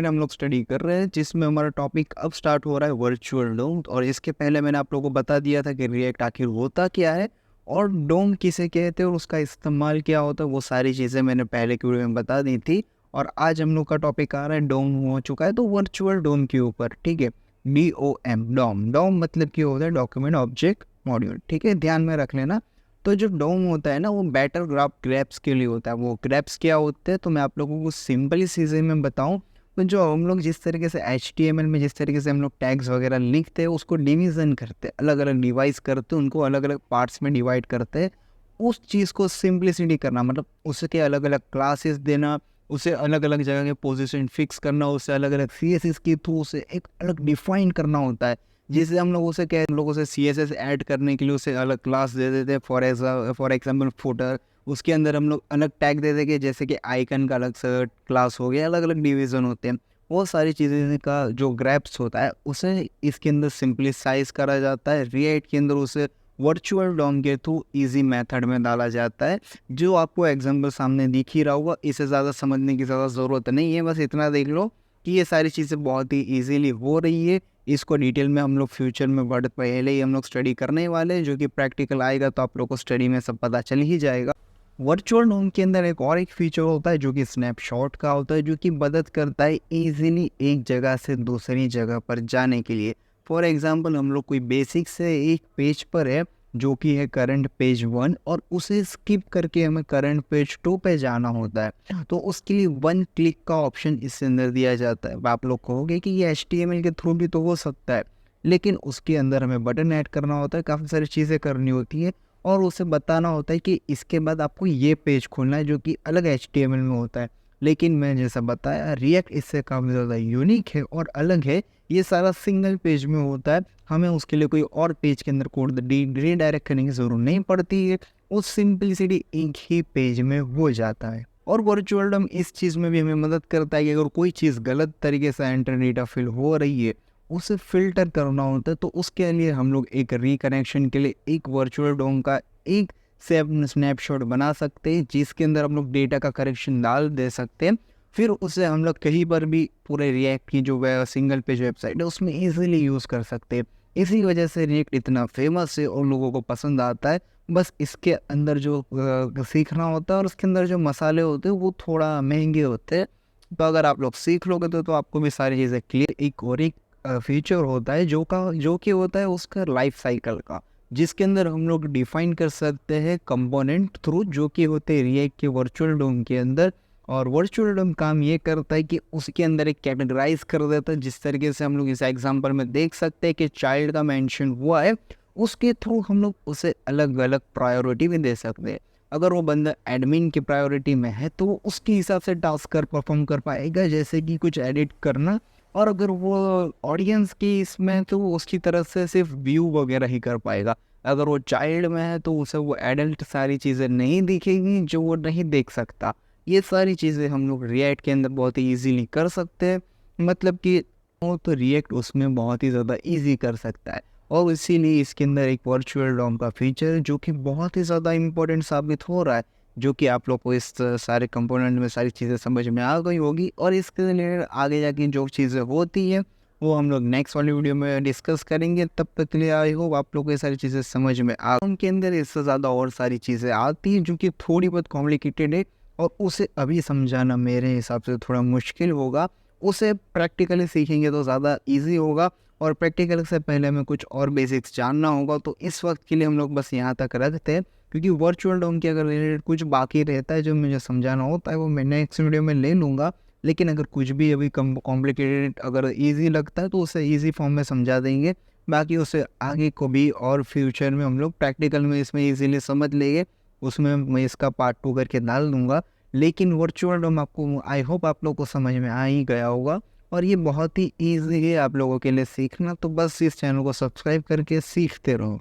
में हम लोग स्टडी कर रहे हैं, जिसमें हमारा टॉपिक अब स्टार्ट हो रहा है वर्चुअल डोम। और इसके पहले मैंने आप लोगों को बता दिया था कि रिएक्ट आखिर होता क्या है और डोम किसे कहते हैं और उसका इस्तेमाल क्या होता है, वो सारी चीज़ें मैंने पहले की वीडियो में बता दी थी। और आज हम लोग का टॉपिक आ रहा है डोम हो चुका है तो वर्चुअल डोम के ऊपर, ठीक है। DOM, डोम डोम मतलब क्या होता है, डॉक्यूमेंट ऑब्जेक्ट मॉड्यूल, ठीक है, ध्यान में रख लेना। तो जो डोम होता है ना, वो बेटर ग्रैप्स के लिए होता है। वो ग्रैप्स क्या होते हैं तो मैं आप लोगों को सिंपली चीज़ें में बताऊं तो जो हम लोग जिस तरीके से HTML में जिस तरीके से हम लोग टैग्स वगैरह लिखते हैं, उसको डिवीज़न करते हैं, अलग अलग डिवाइस करते हैं, उनको अलग अलग पार्ट्स में डिवाइड करते हैं। उस चीज़ को सिंप्लिसिटी करना मतलब उसके अलग अलग क्लासेस देना, उसे अलग अलग जगह के पोजीशन फिक्स करना, उसे अलग अलग CSS के थ्रू उसे एक अलग डिफाइन करना होता है। जिससे हम लोग उसे हम लोग उसे CSS ऐड करने के लिए उसे अलग क्लास दे देते हैं। फॉर एग्जाम्पल फुटर, उसके अंदर हम लोग अलग टैग दे देंगे, जैसे कि आइकन का अलग सा क्लास हो गया, अलग अलग डिवीज़न होते हैं। वो सारी चीज़ें का जो ग्रैप्स होता है उसे इसके अंदर सिंप्लिसाइज करा जाता है। रिएक्ट के अंदर उसे वर्चुअल डॉम के थ्रू इजी मेथड में डाला जाता है, जो आपको एग्जाम्पल सामने दिख ही रहा होगा। इसे ज़्यादा समझने की ज़्यादा ज़रूरत नहीं है, बस इतना देख लो कि ये सारी चीज़ें बहुत ही ईजीली हो रही है। इसको डिटेल में हम लोग फ्यूचर में पहले ही हम लोग स्टडी करने वाले हैं, जो कि प्रैक्टिकल आएगा तो आप लोग को स्टडी में सब पता चल ही जाएगा। वर्चुअल डोम के अंदर एक फीचर होता है जो कि स्नैपशॉट का होता है, जो कि मदद करता है इजीली एक जगह से दूसरी जगह पर जाने के लिए। फॉर एग्जांपल हम लोग कोई बेसिक से एक पेज पर है जो कि है करंट पेज 1, और उसे स्किप करके हमें करंट पेज 2 पे जाना होता है, तो उसके लिए 1 क्लिक का ऑप्शन इसके अंदर दिया जाता है। आप लोग कहोगे कि ये HTML के थ्रू भी तो हो सकता है, लेकिन उसके अंदर हमें बटन ऐड करना होता है, काफ़ी सारी चीज़ें करनी होती है, और उसे बताना होता है कि इसके बाद आपको ये पेज खोलना है जो कि अलग HTML में होता है। लेकिन मैं जैसा बताया, रिएक्ट इससे काफ़ी ज़्यादा यूनिक है और अलग है। ये सारा सिंगल पेज में होता है, हमें उसके लिए कोई और पेज के अंदर कोड रीडायरेक्ट करने की ज़रूरत नहीं पड़ती है। वो सिंपलिसिटी एक ही पेज में हो जाता है। और वर्चुअल डॉम इस चीज़ में भी हमें मदद करता है कि अगर कोई चीज़ गलत तरीके से एंटर डेटा फिल हो रही है, उसे फ़िल्टर करना होता है, तो उसके लिए हम लोग एक रिकनेक्शन के लिए एक वर्चुअल डोम का एक स्नैपशॉट बना सकते हैं, जिसके अंदर हम लोग डेटा का करेक्शन डाल दे सकते हैं। फिर उसे हम लोग कहीं पर भी पूरे रिएक्ट की जो सिंगल पेज वेबसाइट है उसमें ईजिली यूज़ कर सकते हैं। इसी वजह से रिएक्ट इतना फेमस है और लोगों को पसंद आता है। बस इसके अंदर जो सीखना होता है और उसके अंदर जो मसाले होते हैं वो थोड़ा महंगे होते हैं। तो अगर आप लोग सीख लोगे तो आपको भी सारी चीज़ें क्लियर। एक और एक फीचर होता है जो कि होता है उसका लाइफ साइकिल का, जिसके अंदर हम लोग डिफाइन कर सकते हैं कंपोनेंट थ्रू, जो कि होते हैं रिएक्ट के वर्चुअल डोम के अंदर। और वर्चुअल डोम काम ये करता है कि उसके अंदर एक कैटेगराइज कर देता है, जिस तरीके से हम लोग इस एग्जांपल में देख सकते हैं कि चाइल्ड का मेंशन हुआ है, उसके थ्रू हम लोग उसे अलग अलग प्रायोरिटी भी दे सकते हैं। अगर वो बंदा एडमिन की प्रायोरिटी में है तो वो उसके हिसाब से टास्क कर परफॉर्म कर पाएगा, जैसे कि कुछ एडिट करना। और अगर वो ऑडियंस की इसमें तो उसकी तरफ से सिर्फ व्यू वगैरह ही कर पाएगा। अगर वो चाइल्ड में है तो उसे वो एडल्ट सारी चीज़ें नहीं दिखेंगी जो वो नहीं देख सकता। ये सारी चीज़ें हम लोग रिएक्ट के अंदर बहुत ही ईजीली कर सकते हैं, मतलब कि वो तो रिएक्ट उसमें बहुत ही ज़्यादा ईजी कर सकता है। और इसीलिए इसके अंदर एक वर्चुअल डॉम का फीचर है जो कि बहुत ही ज़्यादा इम्पोर्टेंट साबित हो रहा है, जो कि आप लोग को इस सारे कंपोनेंट में सारी चीज़ें समझ में आ गई होगी। और इसके रिलेटेड आगे जाके जो चीज़ें होती हैं वो हम लोग नेक्स्ट वाली वीडियो में डिस्कस करेंगे। तब तक के लिए आई होप आप लोग को ये सारी चीज़ें समझ में आ, उनके अंदर इससे ज़्यादा और सारी चीज़ें आती हैं जो कि थोड़ी बहुत कॉम्प्लिकेटेड है, और उसे अभी समझाना मेरे हिसाब से थोड़ा मुश्किल होगा। उसे प्रैक्टिकली सीखेंगे तो ज़्यादा ईजी होगा, और प्रैक्टिकल से पहले हमें कुछ और बेसिक्स जानना होगा। तो इस वक्त के लिए हम लोग बस यहाँ तक रखते हैं, क्योंकि वर्चुअल डोम के अगर रिलेटेड कुछ बाकी रहता है जो मुझे समझाना होता है वो मैं नेक्स्ट वीडियो में ले लूँगा। लेकिन अगर कुछ भी अभी कॉम्प्लिकेटेड अगर इजी लगता है तो उसे इजी फॉर्म में समझा देंगे। बाकी उसे आगे को भी और फ्यूचर में हम लोग प्रैक्टिकल में इसमें इजीली समझ लेंगे, उसमें मैं इसका पार्ट 2 करके डाल दूँगा। लेकिन वर्चुअल डोम आपको आई होप आप लोग को समझ में आ ही गया होगा, और ये बहुत ही ईजी है आप लोगों के लिए सीखना। तो बस इस चैनल को सब्सक्राइब करके सीखते रहो।